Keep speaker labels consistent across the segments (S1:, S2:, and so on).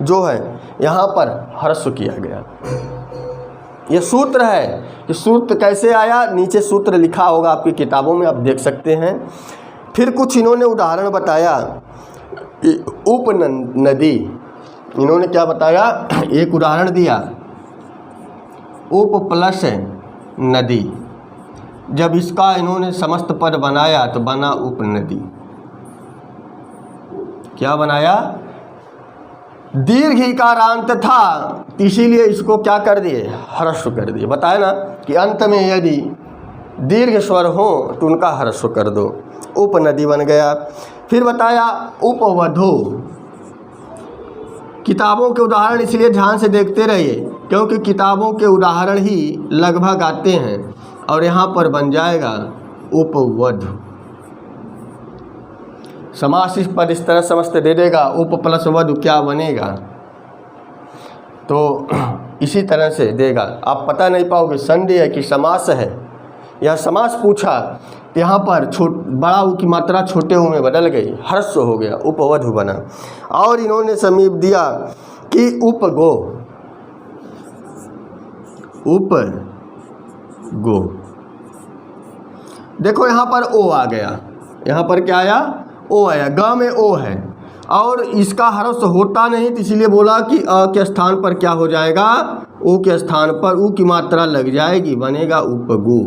S1: जो है यहाँ पर ह्रस्व किया गया। ये सूत्र है कि सूत्र कैसे आया, नीचे सूत्र लिखा होगा आपकी किताबों में, आप देख सकते हैं। फिर कुछ इन्होंने उदाहरण बताया। उपनदी, इन्होंने क्या बताया, एक उदाहरण दिया, उप प्लस नदी। जब इसका इन्होंने समस्त पद बनाया तो बना उपनदी। क्या बनाया, दीर्घ इकारांत था, इसीलिए इसको क्या कर दिए, ह्रस्व कर दिए। बताया ना कि अंत में यदि दीर्घ स्वर हो तो उनका ह्रस्व कर दो, उपनदी बन गया। फिर बताया उपवधू। किताबों के उदाहरण इसलिए ध्यान से देखते रहिए क्योंकि किताबों के उदाहरण ही लगभग आते हैं, और यहाँ पर बन जाएगा उपवधू। समास इस पर इस तरह समझते दे देगा, उप प्लस वधु क्या बनेगा, तो इसी तरह से देगा। आप पता नहीं पाओगे संधि है कि समास है। यह समास पूछा तो यहाँ पर बड़ा ऊ की मात्रा छोटे ऊ में बदल गई, ह्रस्व हो गया, उपवधु बना। और इन्होंने समीप दिया कि उपगो, उपगो। देखो यहाँ पर ओ आ गया, यहाँ पर क्या आया, ओ आया, ग में ओ है और इसका ह्रस्व होता नहीं, तो इसीलिए बोला कि अ के स्थान पर क्या हो जाएगा, ओ के स्थान पर ऊ की मात्रा लग जाएगी, बनेगा उपगु।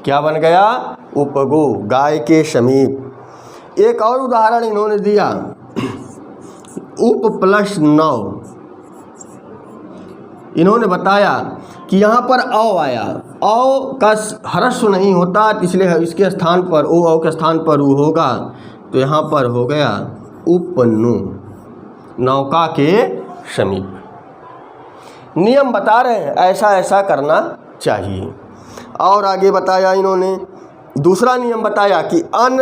S1: क्या बन गया, उपगु, गाय के समीप। एक और उदाहरण इन्होंने दिया, उप प्लस नौ। इन्होंने बताया कि यहाँ पर औ आया, औ का ह्रस्व नहीं होता, इसलिए इसके स्थान पर ओ, औ के स्थान पर ऊ होगा, तो यहाँ पर हो गया उपनु, नौका के समीप। नियम बता रहे हैं, ऐसा ऐसा करना चाहिए। और आगे बताया इन्होंने, दूसरा नियम बताया कि अन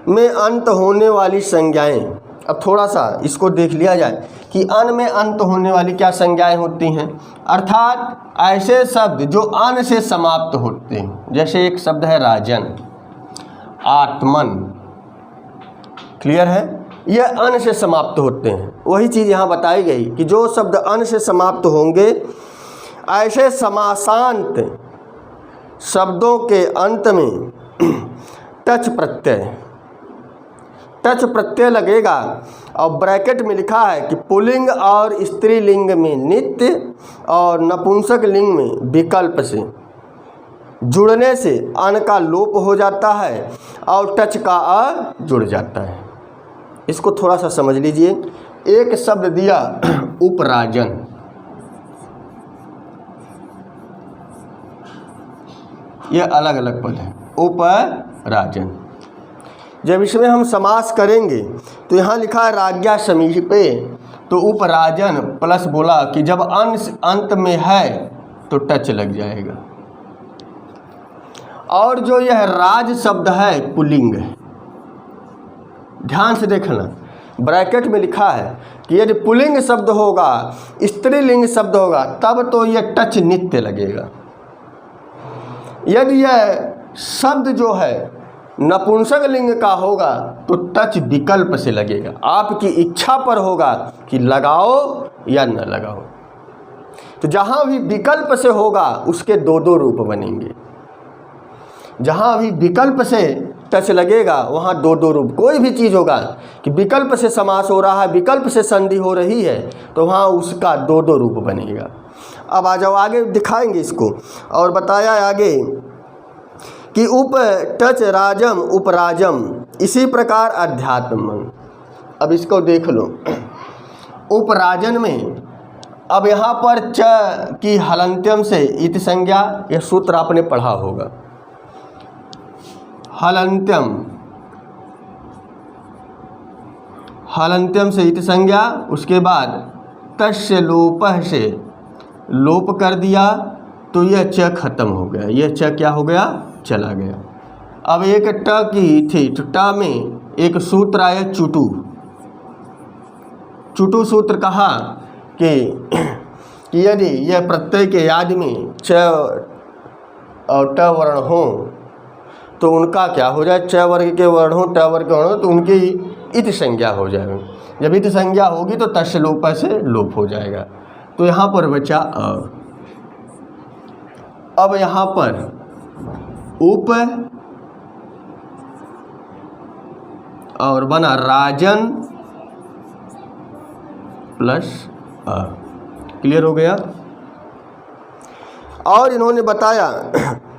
S1: में अंत होने वाली संज्ञाएं। अब थोड़ा सा इसको देख लिया जाए कि अन में अंत होने वाली क्या संज्ञाएं होती हैं, अर्थात ऐसे शब्द जो अन से समाप्त होते हैं। जैसे एक शब्द है राजन, आत्मन, क्लियर है, यह अन से समाप्त होते हैं। वही चीज़ यहाँ बताई गई कि जो शब्द अन से समाप्त होंगे, ऐसे समासांत शब्दों के अंत में टच प्रत्यय लगेगा। और ब्रैकेट में लिखा है कि पुल्लिंग और स्त्रीलिंग में नित्य और नपुंसक लिंग में विकल्प से जुड़ने से अन का लोप हो जाता है और टच का अ जुड़ जाता है। इसको थोड़ा सा समझ लीजिए। एक शब्द दिया उपराजन, यह अलग अलग पद है, उपराजन। जब इसमें हम समास करेंगे तो यहाँ लिखा है राज्ञा समीपे, तो उपराजन प्लस बोला कि जब अंत में है तो टच लग जाएगा। और जो यह राज शब्द है पुल्लिंग है, ध्यान से देखना, ब्रैकेट में लिखा है कि यदि पुल्लिंग शब्द होगा, स्त्रीलिंग शब्द होगा, तब तो यह टच नित्य लगेगा। यदि यह शब्द जो है नपुंसक लिंग का होगा तो टच विकल्प से लगेगा, आपकी इच्छा पर होगा कि लगाओ या न लगाओ। तो जहाँ भी विकल्प से होगा उसके दो दो रूप बनेंगे। जहाँ भी विकल्प से टच लगेगा वहाँ दो दो रूप। कोई भी चीज़ होगा कि विकल्प से समास हो रहा है, विकल्प से संधि हो रही है, तो वहाँ उसका दो दो रूप बनेगा। अब आ जाओ आगे दिखाएंगे इसको। और बताया आगे कि उप टच राजम उपराजम, इसी प्रकार अध्यात्म। अब इसको देख लो, उपराजन में अब यहाँ पर च की हलंत्यम से इति संज्ञा, यह सूत्र आपने पढ़ा होगा। हलंत्यम से इति संज्ञा, उसके बाद तस्य लोपः से लोप कर दिया तो यह च खत्म हो गया, यह च क्या हो गया, चला गया। अब एक ट की थी, तो ट में एक सूत्र आया चुटू। चुटू सूत्र कहा कि यदि यह प्रत्यय के याद में च और ट वर्ण हो तो उनका क्या हो जाए, च वर्ग के वर्ण हो, ट वर्ग के वर्ण हो, तो उनकी इति संज्ञा हो जाए। जब इत संज्ञा होगी तो तस्य लोप से लोप हो जाएगा। तो यहाँ पर बचा अब यहाँ पर उप और बना राजन प्लस क्लियर हो गया। और इन्होंने बताया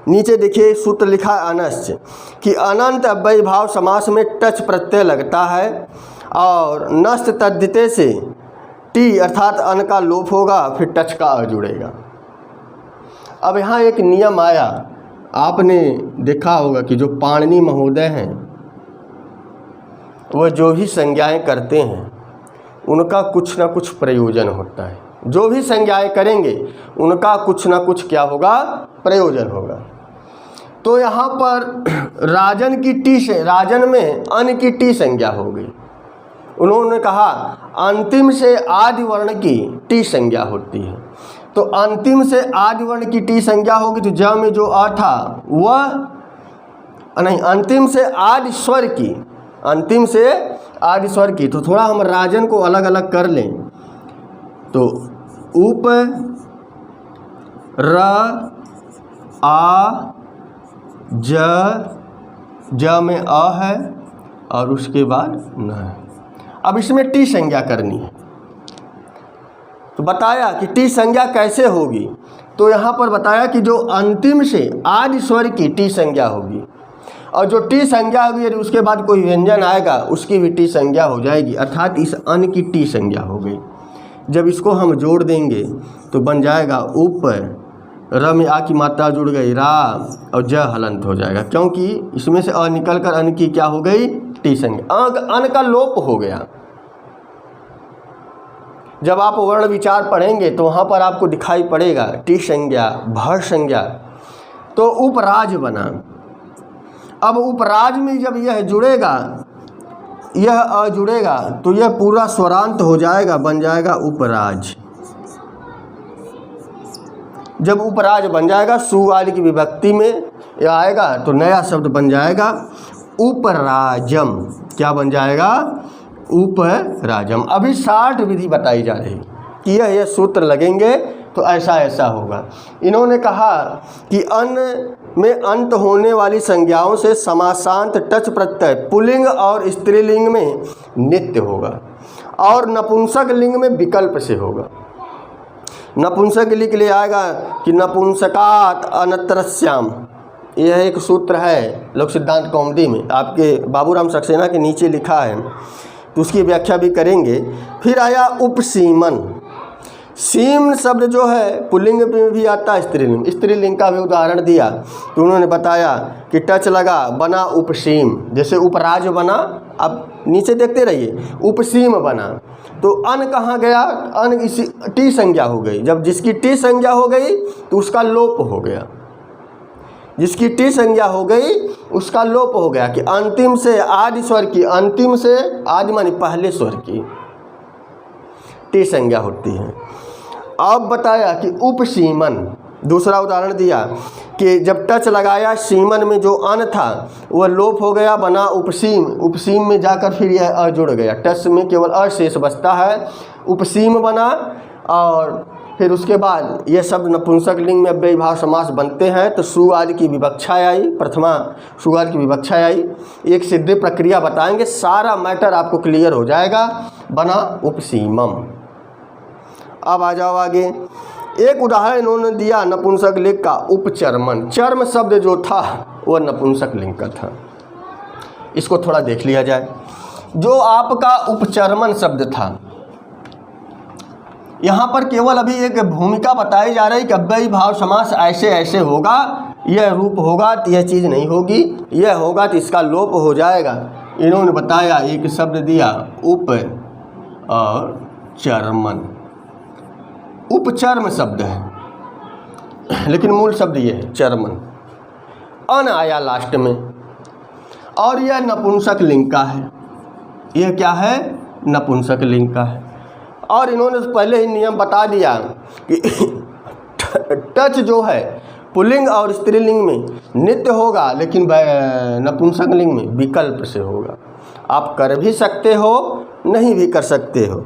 S1: नीचे देखिए सूत्र लिखा अनस्य कि अनंत अव्ययी भाव समास में टच प्रत्यय लगता है और नस्त तद्धिते से टी अर्थात अन का लोप होगा, फिर टच का अ जुड़ेगा। अब यहाँ एक नियम आया, आपने देखा होगा कि जो पाणिनि महोदय हैं वह जो भी संज्ञाएं करते हैं उनका कुछ ना कुछ प्रयोजन होता है। जो भी संज्ञाएं करेंगे उनका कुछ ना कुछ क्या होगा, प्रयोजन होगा। तो यहाँ पर राजन की टी से राजन में अन की टी संज्ञा हो गई। उन्होंने कहा अंतिम से आदि वर्ण की टी संज्ञा होती है, तो अंतिम से आदि वर्ण की टी संज्ञा होगी तो ज में जो अ था वह नहीं, अंतिम से आदि स्वर की, अंतिम से आदि स्वर की। तो थोड़ा हम राजन को अलग अलग कर लें तो उप र आ ज में अ है और उसके बाद न है। अब इसमें टी संज्ञा करनी है, तो बताया कि टी संज्ञा कैसे होगी। तो यहाँ पर बताया कि जो अंतिम से आदि स्वर की टी संज्ञा होगी और जो टी संज्ञा होगी यदि उसके बाद कोई व्यंजन आएगा उसकी भी टी संज्ञा हो जाएगी, अर्थात इस अन की टी संज्ञा हो गई। जब इसको हम जोड़ देंगे तो बन जाएगा ऊपर र में आ की मात्रा जुड़ गई रा और ज हलंत हो जाएगा, क्योंकि इसमें से अ निकल कर अन की क्या हो गई, टी संज्ञा। अन का लोप हो गया। जब आप वर्ण विचार पढ़ेंगे तो वहाँ पर आपको दिखाई पड़ेगा टी संज्ञा भर संज्ञा। तो उपराज बना। अब उपराज में जब यह जुड़ेगा, यह अ जुड़ेगा तो यह पूरा स्वरांत हो जाएगा, बन जाएगा उपराज। जब उपराज बन जाएगा सु आदि की विभक्ति में यह आएगा तो नया शब्द बन जाएगा उपराजम। क्या बन जाएगा, उपराजम। अभी 60 विधि बताई जा रही कि यह सूत्र लगेंगे तो ऐसा ऐसा होगा। इन्होंने कहा कि अन में अंत होने वाली संज्ञाओं से समासांत टच प्रत्यय पुल्लिंग और स्त्रीलिंग में नित्य होगा और नपुंसक लिंग में विकल्प से होगा। नपुंसक लिंग के लिए आएगा कि नपुंसकात अनत्रस्याम, यह एक सूत्र है लोक सिद्धांत कौमुदी में, आपके बाबूराम सक्सेना के नीचे लिखा है, तो उसकी व्याख्या भी करेंगे। फिर आया उपसीमन। सीम शब्द जो है पुल्लिंग में भी आता है, स्त्रीलिंग, स्त्रीलिंग का भी उदाहरण दिया। तो उन्होंने बताया कि टच लगा बना उपसीम, जैसे उपराज बना, अब नीचे देखते रहिए, उपसीम बना। तो अन कहाँ गया, अन इसी टी संज्ञा हो गई। जब जिसकी टी संज्ञा हो गई तो उसका लोप हो गया, जिसकी टी संज्ञा हो गई उसका लोप हो गया। कि अंतिम से आदि स्वर की, अंतिम से आदि मानी पहले स्वर की टी संज्ञा होती है। अब बताया कि उपसीमन, दूसरा उदाहरण दिया कि जब टच लगाया सीमन में जो अन था वह लोप हो गया, बना उपसीम। उपसीम में जाकर फिर यह अ जुड़ गया, टच में केवल अ शेष बचता है, उपसीम बना। और फिर उसके बाद ये सब नपुंसक लिंग में अव्ययी भाव समास बनते हैं। तो सु आदि की विवक्षा आई, प्रथमा सु आदि की विवक्षा आई। एक सिद्धि प्रक्रिया बताएंगे, सारा मैटर आपको क्लियर हो जाएगा, बना उपसीमम। अब आ जाओ आगे। एक उदाहरण इन्होंने दिया नपुंसक लिंग का, उपचर्मन। चर्म शब्द जो था वह नपुंसक लिंग का था। इसको थोड़ा देख लिया जाए। जो आपका उपचर्मन शब्द था, यहाँ पर केवल अभी एक भूमिका बताई जा रही कि अव्ययी भाव समास ऐसे ऐसे होगा, यह रूप होगा तो यह चीज़ नहीं होगी, यह होगा तो इसका लोप हो जाएगा। इन्होंने बताया, एक शब्द दिया उप और चर्मन। उपचर्म शब्द है लेकिन मूल शब्द ये है चर्मन, अन आया लास्ट में, और यह नपुंसक लिंग का है। यह क्या है, नपुंसक लिंग का है। और इन्होंने पहले ही नियम बता दिया कि टच जो है पुल्लिंग और स्त्रीलिंग में नित्य होगा, लेकिन नपुंसक लिंग में विकल्प से होगा। आप कर भी सकते हो नहीं भी कर सकते हो।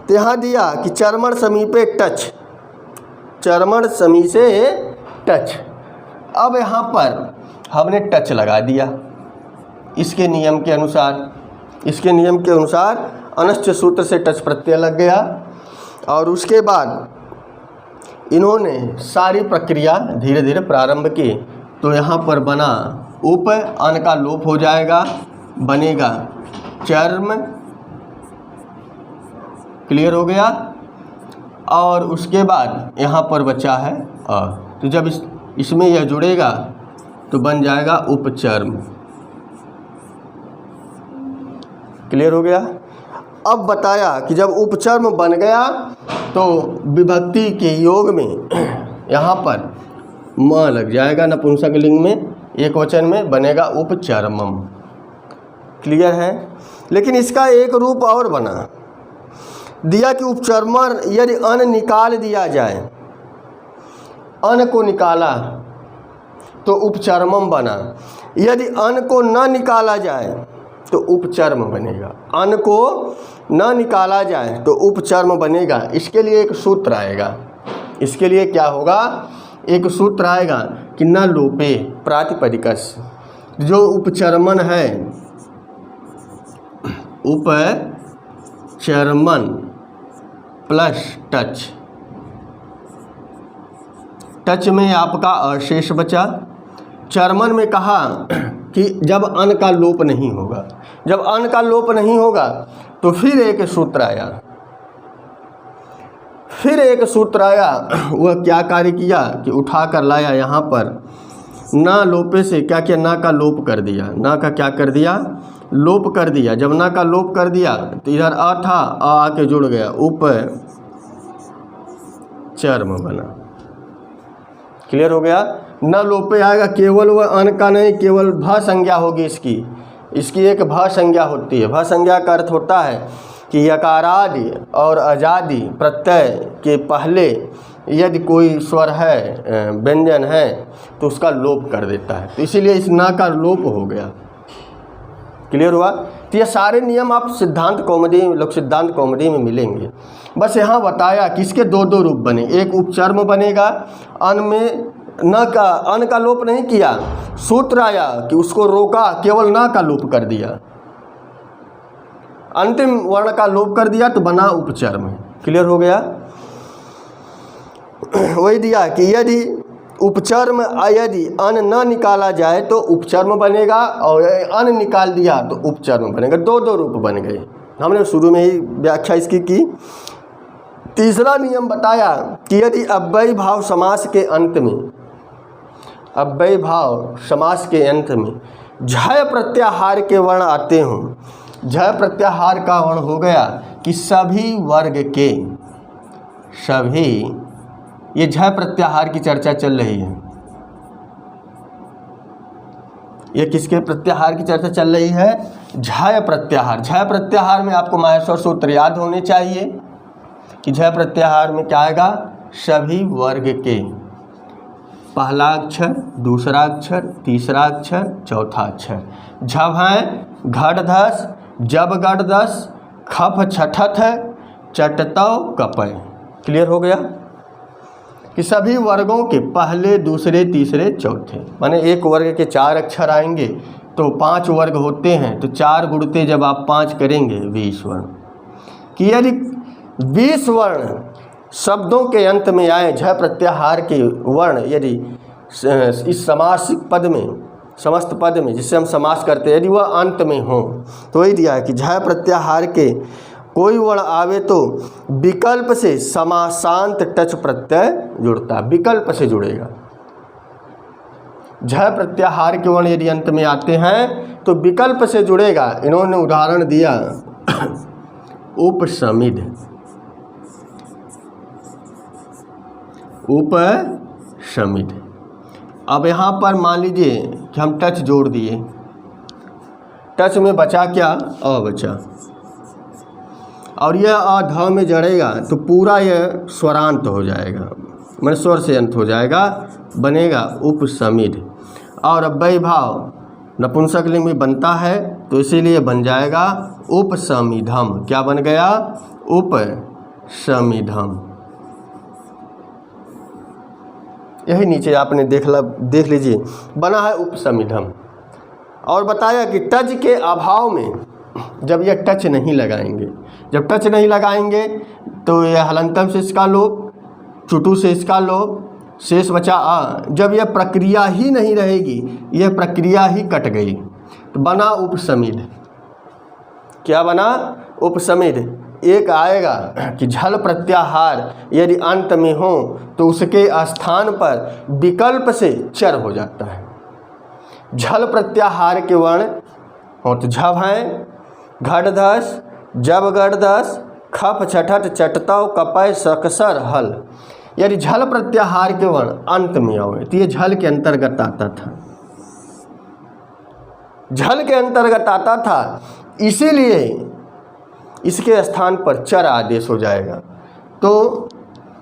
S1: तो यहाँ दिया कि चर्मण समीपे टच, चर्मण समी से टच। अब यहाँ पर हमने टच लगा दिया इसके नियम के अनुसार, इसके नियम के अनुसार अनश्च सूत्र से टच प्रत्यय लग गया। और उसके बाद इन्होंने सारी प्रक्रिया धीरे धीरे प्रारंभ की। तो यहाँ पर बना उप, अन का लोप हो जाएगा, बनेगा चर्म, क्लियर हो गया। और उसके बाद यहाँ पर बचा है अ, तो जब इसमें यह जुड़ेगा तो बन जाएगा उपचर्म, क्लियर हो गया। अब बताया कि जब उपचर्म बन गया तो विभक्ति के योग में यहाँ पर म लग जाएगा, नपुंसक लिंग में, एक वचन में बनेगा उपचर्मम, क्लियर है। लेकिन इसका एक रूप और बना दिया कि उपचर्मण यदि अन निकाल दिया जाए, अन को निकाला तो उपचर्मम बना, यदि अन को न निकाला जाए तो उपचर्म बनेगा, अन को न निकाला जाए तो उपचर्म बनेगा। इसके लिए एक सूत्र आएगा, इसके लिए क्या होगा, एक सूत्र आएगा कि न लोपे प्रातिपदिकस, जो उपचर्मन है, उपचर्मन प्लस टच, टच में आपका अशेष बचा, चर्मन में कहा कि जब अन का लोप नहीं होगा, जब अन का लोप नहीं होगा तो फिर एक सूत्र आया, फिर एक सूत्र आया। वह क्या कार्य किया कि उठा कर लाया यहाँ पर ना लोपे से क्या किया, ना का लोप कर दिया, ना का क्या कर दिया, लोप कर दिया। जब ना का लोप कर दिया तो इधर अ था, अ आके जुड़ गया, उप चर्म बना, क्लियर हो गया। न लोपे आएगा, केवल वह अन का नहीं, केवल भ संज्ञा होगी इसकी, इसकी एक भ संज्ञा होती है। भ संज्ञा का अर्थ होता है कि यकारादि और अजादि प्रत्यय के पहले यदि कोई स्वर है, व्यंजन है, तो उसका लोप कर देता है, तो इसीलिए इस न का लोप हो गया, क्लियर हुआ। तो ये सारे नियम आप सिद्धांत कौमुदी, लोक सिद्धांत कौमुदी में मिलेंगे। बस यहाँ बताया कि इसके दो दो रूप बने, एक उपचर्म बनेगा, अन में न का, अन का लोप नहीं किया, सूत्र आया कि उसको रोका, केवल न का लोप कर दिया, अंतिम वर्ण का लोप कर दिया तो बना उपचर्म, क्लियर हो गया। वही दिया कि यदि उपचर्म यदि अन न निकाला जाए तो उपचर्म बनेगा, और अन निकाल दिया तो उपचर्म बनेगा, दो दो रूप बन गए। हमने शुरू में ही व्याख्या इसकी की। तीसरा नियम बताया कि यदि अव्ययी भाव समास के अंत में, अव्ययी भाव समास के अंत में झय प्रत्याहार के वर्ण आते हों, झय प्रत्याहार का वर्ण हो गया कि सभी वर्ग के, सभी, ये झय प्रत्याहार की चर्चा चल रही है, ये किसके प्रत्याहार की चर्चा चल रही है, झय प्रत्याहार। झय प्रत्याहार में आपको माहेश्वर सूत्र याद होने चाहिए कि झय प्रत्याहार में क्या आएगा, सभी वर्ग के, पहला अक्षर, दूसरा अक्षर, तीसरा अक्षर, चौथा अक्षर। झब है घटधस, जब गटदस, खफ छठथ, चटतव कपय, क्लियर हो गया कि सभी वर्गों के पहले, दूसरे, तीसरे, चौथे, माने एक वर्ग के 4 अक्षर आएंगे तो 5 वर्ग होते हैं, तो 4 गुणते जब आप 5 करेंगे 20 वर्ण, कि यदि 20 वर्ण शब्दों के अंत में आए, झय प्रत्याहार के वर्ण यदि इस समासिक पद में, समस्त पद में जिससे हम समास करते हैं, यदि वह अंत में हो, तो वही दिया है कि झय प्रत्याहार के कोई वर्ण आवे तो विकल्प से समासांत टच प्रत्यय जुड़ता है, विकल्प से जुड़ेगा। झय प्रत्याहार के वर्ण यदि अंत में आते हैं तो विकल्प से जुड़ेगा। इन्होंने उदाहरण दिया उपसमिध, उपसमिध। अब यहाँ पर मान लीजिए कि हम टच जोड़ दिए, टच में बचा क्या, अ बचा, और यह अ ध में जड़ेगा तो पूरा यह स्वरांत हो जाएगा, मैंने स्वर से अंत हो जाएगा, बनेगा उपसमिध। और अव्ययी भाव नपुंसक लिंग में बनता है तो इसीलिए बन जाएगा उपसमिधम। क्या बन गया? उपसमिधम। यही नीचे आपने देख लीजिए, बना है उपसमिधम। और बताया कि टच के अभाव में जब यह टच नहीं लगाएंगे, जब टच नहीं लगाएंगे तो यह हलंतम से इसका लोप, चुटू से इसका लोप, शेष बचा आ। जब यह प्रक्रिया ही नहीं रहेगी, यह प्रक्रिया ही कट गई तो बना उपसमिध। क्या बना? उपसमिध। एक आएगा कि झल प्रत्याहार यदि अंत में हो तो उसके स्थान पर विकल्प से चर हो जाता है। झल प्रत्याहार के वर्ण हो तो झब हैं, घटधस, जब गढ़धस, खप छठट चटतव कपय सकसर हल। यदि झल प्रत्याहार के वर्ण अंत में आए तो ये झल के अंतर्गत आता था, झल के अंतर्गत आता था, इसीलिए इसके स्थान पर चर आदेश हो जाएगा। तो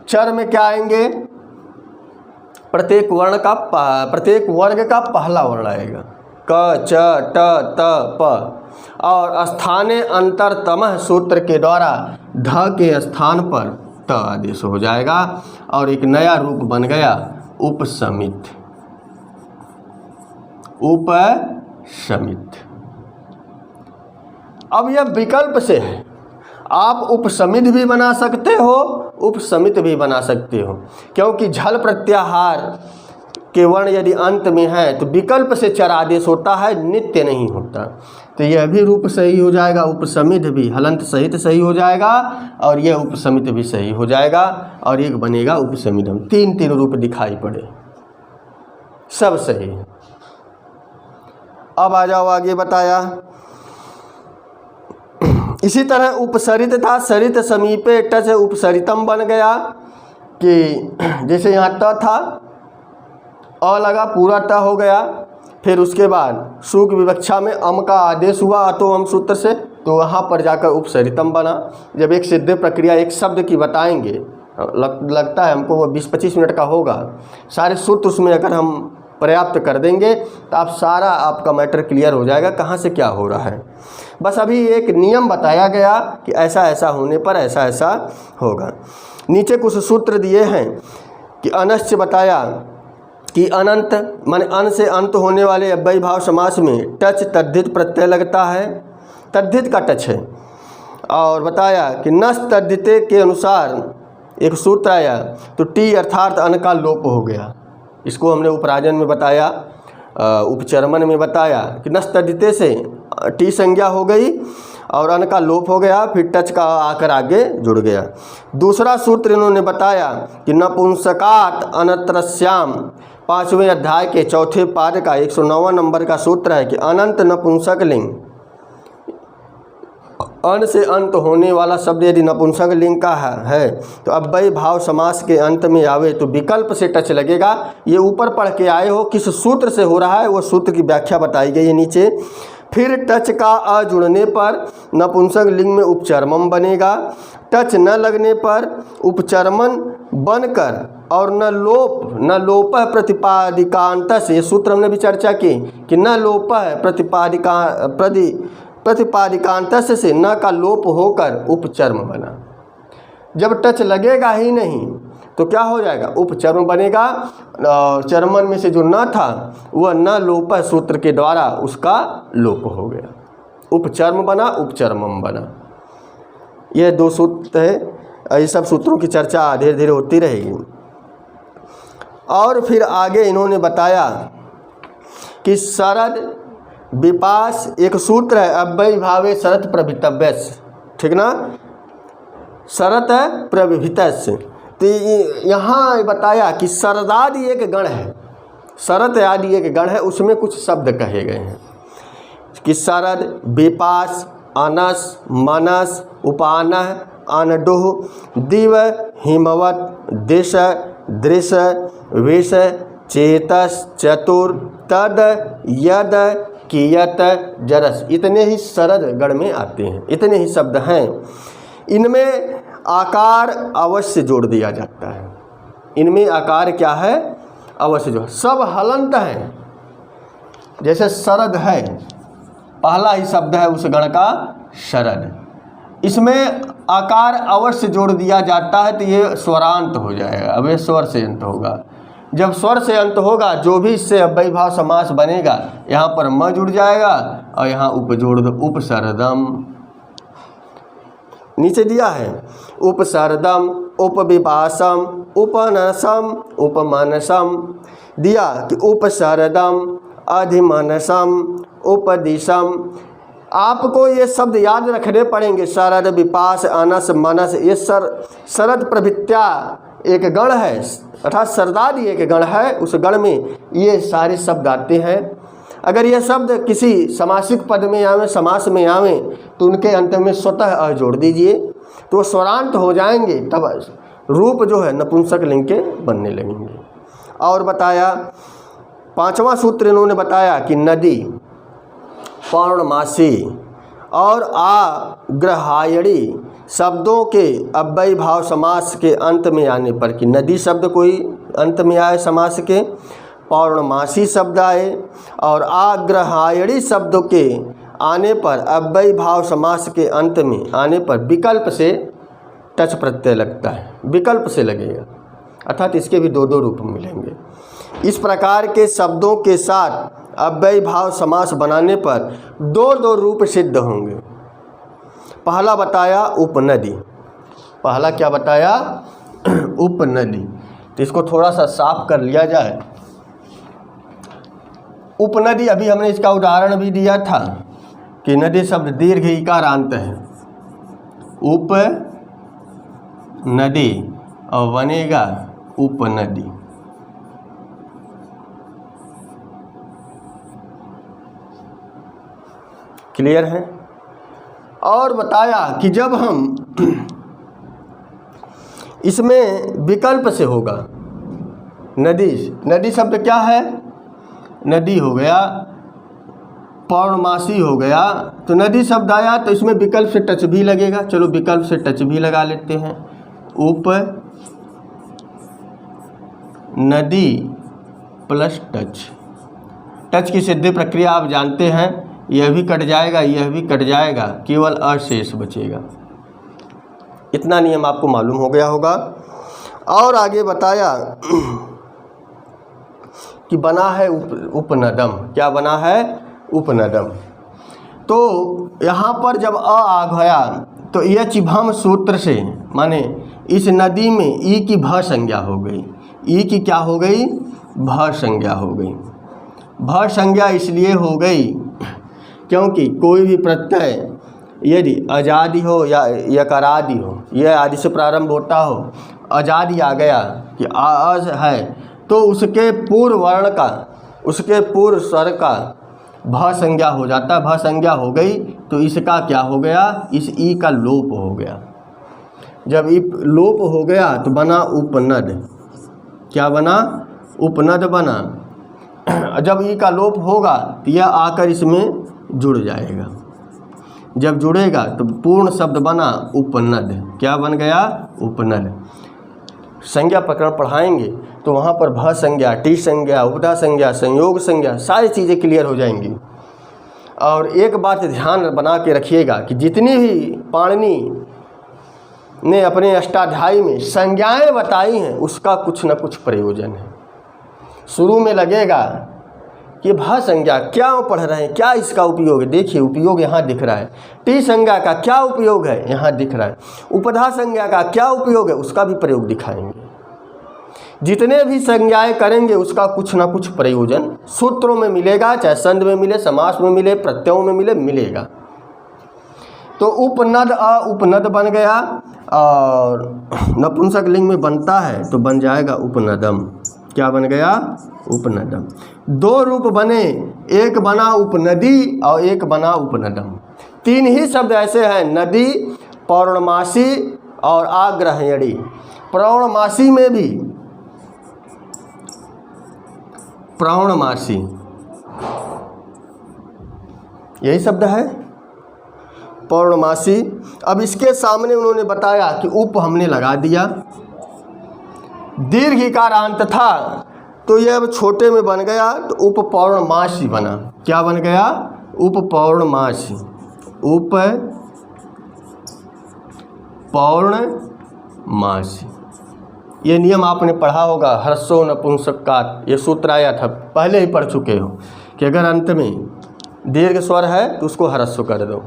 S1: चर में क्या आएंगे? प्रत्येक वर्ग का पहला वर्ण आएगा, क च ट त प। और स्थाने अंतरतमः सूत्र के द्वारा ध के स्थान पर त आदेश हो जाएगा और एक नया रूप बन गया उपसमित। उपसमित। अब यह विकल्प से है, आप उपसमित भी बना सकते हो, उपसमित भी बना सकते हो, क्योंकि झल प्रत्याहार के वर्ण यदि अंत में है तो विकल्प से चर आदेश होता है, नित्य नहीं होता। तो यह भी रूप सही हो जाएगा, उपसमित भी हलंत सहित सही हो जाएगा और यह उपसमित भी सही हो जाएगा और एक बनेगा उपसमिधम। तीन रूप दिखाई पड़े, सब सही है। अब आ जाओ आगे बताया। इसी तरह उपसरित था, सरित समीपे टच उपसरितम बन गया कि जैसे यहाँ त था, अ लगा, पूरा ट हो गया। फिर उसके बाद सुक विवक्षा में अम का आदेश हुआ अतो अम सूत्र से, तो वहाँ पर जाकर उपसरितम बना। जब एक सिद्ध प्रक्रिया एक शब्द की बताएंगे, लगता है हमको वो 20-25 मिनट का होगा, सारे सूत्र उसमें अगर हम पर्याप्त कर देंगे तो आप सारा आपका मैटर क्लियर हो जाएगा कहाँ से क्या हो रहा है। बस अभी एक नियम बताया गया कि ऐसा ऐसा होने पर ऐसा ऐसा होगा। नीचे कुछ सूत्र दिए हैं कि अनश्च बताया कि अनंत माने अन से अंत होने वाले अव्ययी भाव समास में टच तद्धित प्रत्यय लगता है, तद्धित का टच है। और बताया कि नस तद्धिते के अनुसार एक सूत्र आया तो टी अर्थात अन का लोप हो गया। इसको हमने उपराजन में बताया, उपचर्मन में बताया कि नस तद्धिते से टी संज्ञा हो गई और अन का लोप हो गया, फिर टच का आकर आगे जुड़ गया। दूसरा सूत्र इन्होंने बताया कि नपुंसकात अनत्रस्याम, 5वें अध्याय के चौथे पाद का 109वां नंबर का सूत्र है कि अनंत नपुंसक लिंग, अन से अंत होने वाला शब्द यदि नपुंसक लिंग का है तो अव्ययी भाव समास के अंत में आवे तो विकल्प से टच लगेगा। ये ऊपर पढ़ के आए हो, किस सूत्र से हो रहा है वो सूत्र की व्याख्या बताई गई है नीचे। फिर टच का अ जुड़ने पर नपुंसक लिंग में उपचर्मम बनेगा, टच न लगने पर उपचर्मन बनकर और न लोप प्रतिपादिकांत से, ये सूत्र हमने भी चर्चा की कि न लोप प्रतिपादिकांत से न का लोप होकर उपचर्म बना। जब टच लगेगा ही नहीं तो क्या हो जाएगा? उपचर्म बनेगा। चर्मन में से जो न था वह न लोप सूत्र के द्वारा उसका लोप हो गया, उपचर्म बना, उपचर्मम बना। ये दो सूत्र है, ये सब सूत्रों की चर्चा धीरे धीरे होती रहेगी। और फिर आगे इन्होंने बताया कि शरद विपास एक सूत्र है, अव्ययी भावे शरत प्रभितव्यस्य, ठीक ना, शरत प्रभितस्य। तो यहाँ बताया कि शरदादि एक गण है, शरत आदि एक गण है, उसमें कुछ शब्द कहे गए हैं कि शरद, विपास, अनस, मनस, उपानः, अनडुह, दिव, हिमवत, दिश, दृश, विष, चेतस, चतुर, तद, यद, कियत, जरस, इतने ही शरद गण में आते हैं, इतने ही शब्द हैं। इनमें आकार अवश्य जोड़ दिया जाता है, इनमें आकार क्या है? अवश्य जोड़, सब हलंत हैं, जैसे शरद है, पहला ही शब्द है उस गण का शरद, इसमें आकार अवश्य जोड़ दिया जाता है तो ये स्वरांत हो जाएगा। अब ये स्वर से अंत होगा। जब स्वर से अंत होगा जो भी इससे अव्ययीभाव समास बनेगा, यहाँ पर म जुड़ जाएगा और यहाँ उप जोड़ दो, उपसरदम। नीचे दिया है उपसरदम, उपविपासम, उपनसम, उपमनसम। दिया कि उपसरदम, अधिमनसम, उपदिशम। आपको ये शब्द याद रखने पड़ेंगे। शरद, विपास, अनस, मनस, ये शरद प्रभृत्या एक गण है, अर्थात शरदादि एक गण है। उस गण में ये सारे शब्द आते हैं। अगर ये शब्द किसी समासिक पद में आवे, समास में आवे, तो उनके अंत में स्वतः अ जोड़ दीजिए तो स्वरांत हो जाएंगे, तब रूप जो है नपुंसक लिंग के बनने लगेंगे। और बताया, पांचवा सूत्र इन्होंने बताया कि नदी, पौर्णमासी और आग्रहायणी शब्दों के अव्ययीभाव समास के अंत में आने पर, कि नदी शब्द कोई अंत में आए समास के, पौर्णमासी शब्द आए और आग्रहायणी शब्दों के आने पर, अव्ययीभाव समास के अंत में आने पर विकल्प से टच प्रत्यय लगता है, विकल्प से लगेगा, अर्थात इसके भी दो दो रूप मिलेंगे। इस प्रकार के शब्दों के साथ अव्ययीभाव समास बनाने पर दो दो रूप सिद्ध होंगे। पहला बताया उपनदी, पहला क्या बताया? उपनदी। तो इसको थोड़ा सा साफ कर लिया जाए। उपनदी, अभी हमने इसका उदाहरण भी दिया था कि नदी शब्द दीर्घ इकारांत है, उप नदी और बनेगा उपनदी। क्लियर है? और बताया कि जब हम इसमें विकल्प से होगा, नदी, नदी शब्द क्या है? नदी हो गया, पौर्णमासी हो गया, तो नदी शब्द आया तो इसमें विकल्प से टच भी लगेगा। चलो विकल्प से टच भी लगा लेते हैं। उप नदी प्लस टच, टच की सिद्धि प्रक्रिया आप जानते हैं, यह भी कट जाएगा, यह भी कट जाएगा, केवल अशेष बचेगा। इतना नियम आपको मालूम हो गया होगा। और आगे बताया कि बना है उपनदम। क्या बना है? उपनदम। तो यहाँ पर जब आ गया तो यह चिभम सूत्र से, माने इस नदी में ई की भ संज्ञा हो गई। ई की क्या हो गई? भ संज्ञा हो गई। भ संज्ञा इसलिए हो गई क्योंकि कोई भी प्रत्यय यदि अजादि हो या यकारादि हो, यह आदि से प्रारंभ होता हो, अजादि आ गया कि आज है, तो उसके पूर्व वर्ण का, उसके पूर्व स्वर का भ संज्ञा हो जाता है। भ संज्ञा हो गई तो इसका क्या हो गया? इस ई का लोप हो गया। जब ई लोप हो गया तो बना उपनद। क्या बना? उपनद बना। जब ई का लोप होगा तो यह आकर इसमें जुड़ जाएगा। जब जुड़ेगा तो पूर्ण शब्द बना उपनद। क्या बन गया? उपनद। संज्ञा प्रकरण पढ़ाएंगे तो वहाँ पर भ संज्ञा, टी संज्ञा, उपधा संज्ञा, संयोग संज्ञा, सारी चीज़ें क्लियर हो जाएंगी। और एक बात ध्यान बना के रखिएगा कि जितनी भी पाणिनि ने अपने अष्टाध्यायी में संज्ञाएं बताई हैं उसका कुछ न कुछ प्रयोजन है। शुरू में लगेगा कि भ संज्ञा क्या पढ़ रहे हैं, क्या इसका उपयोग है? देखिए उपयोग यहाँ दिख रहा है। टी संज्ञा का क्या उपयोग है? यहाँ दिख रहा है। उपधा संज्ञा का क्या उपयोग है? उसका भी प्रयोग दिखाएंगे। जितने भी संज्ञाएं करेंगे उसका कुछ ना कुछ प्रयोजन सूत्रों में मिलेगा, चाहे संध में मिले, समास में मिले, प्रत्ययों में मिले, मिलेगा। तो उपनद उपनद बन गया और नपुंसक लिंग में बनता है तो बन जाएगा उपनदम। क्या बन गया? उपनदम। दो रूप बने, एक बना उपनदी और एक बना उपनदम। तीन ही शब्द ऐसे हैं, नदी, पौर्णमासी और आग्रहायणी। पौर्णमासी में भी, पौर्णमासी यही शब्द है, पौर्णमासी। अब इसके सामने उन्होंने बताया कि उप हमने लगा दिया, दीर्घ इकारांत था तो ये अब छोटे में बन गया तो उपपौर्णमासी बना। क्या बन गया? उपपौर्णमासी। उपपौर्णमासी। ये नियम आपने पढ़ा होगा, ह्रस्व नपुंसककात। ये सूत्र आया था, पहले ही पढ़ चुके हो कि अगर अंत में दीर्घ स्वर है तो उसको ह्रस्व कर दो।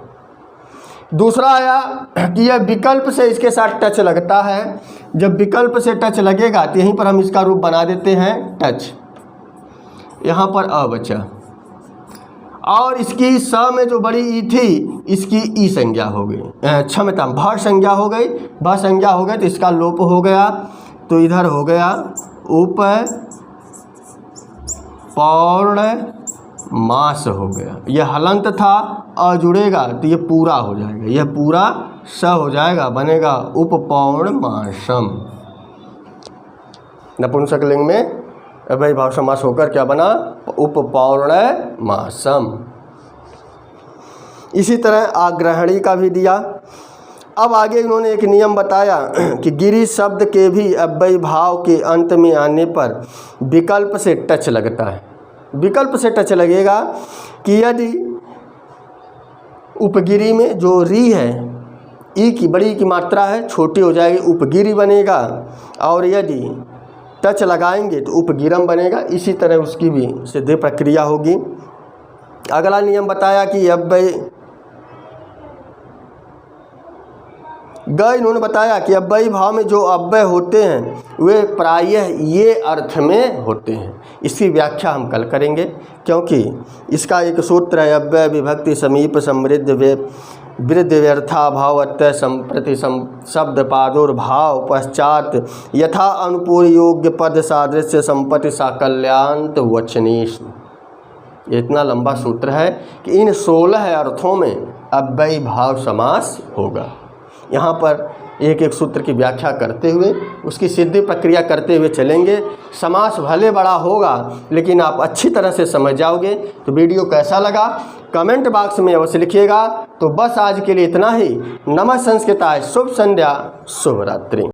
S1: दूसरा आया कि यह विकल्प से इसके साथ टच लगता है। जब विकल्प से टच लगेगा तो यहीं पर हम इसका रूप बना देते हैं टच। यहाँ पर अ बचा और इसकी स में जो बड़ी ई थी इसकी ई संज्ञा हो गई, क्षमता भ संज्ञा हो गई। भ संज्ञा हो गई तो इसका लोप हो गया, तो इधर हो गया उपपौर्णमास हो गया। यह हलंत था, अ जुड़ेगा तो ये पूरा हो जाएगा, यह पूरा स हो जाएगा, बनेगा उपपौर्णमासम। नपुंसक लिंग में अव्ययी भाव समास होकर क्या बना? उपपौर्णमासम। इसी तरह आग्रहणी का भी दिया। अब आगे इन्होंने एक नियम बताया कि गिरी शब्द के भी अव्ययी भाव के अंत में आने पर विकल्प से टच लगता है। विकल्प से टच लगेगा कि यदि उपगिरी में जो री है, ई की बड़ी की मात्रा है, छोटी हो जाएगी, उपगिरी बनेगा। और यदि टच लगाएंगे तो उपगिरम बनेगा। इसी तरह उसकी भी सिद्धि प्रक्रिया होगी। अगला नियम बताया कि अव्यय ग इन्होंने बताया कि अव्ययी भाव में जो अव्यय होते हैं वे प्रायः ये अर्थ में होते हैं। इसकी व्याख्या हम कल करेंगे, क्योंकि इसका एक सूत्र है अव्यय विभक्ति समीप समृद्ध वृद्ध व्यर्थाभावत्य संप्रति शब्द पादुर्भाव पश्चात यथा अनुपूर योग्य पद सादृश्य संपत्ति साकल्यान्त वचनीश। इतना लंबा सूत्र है कि इन 16 अर्थों में अव्ययी भाव समास होगा। यहाँ पर एक एक सूत्र की व्याख्या करते हुए उसकी सिद्धि प्रक्रिया करते हुए चलेंगे। समास भले बड़ा होगा लेकिन आप अच्छी तरह से समझ जाओगे। तो वीडियो कैसा लगा कमेंट बॉक्स में अवश्य लिखिएगा। तो बस आज के लिए इतना ही। नमः संस्कृताय, शुभ संध्या, शुभ रात्रि।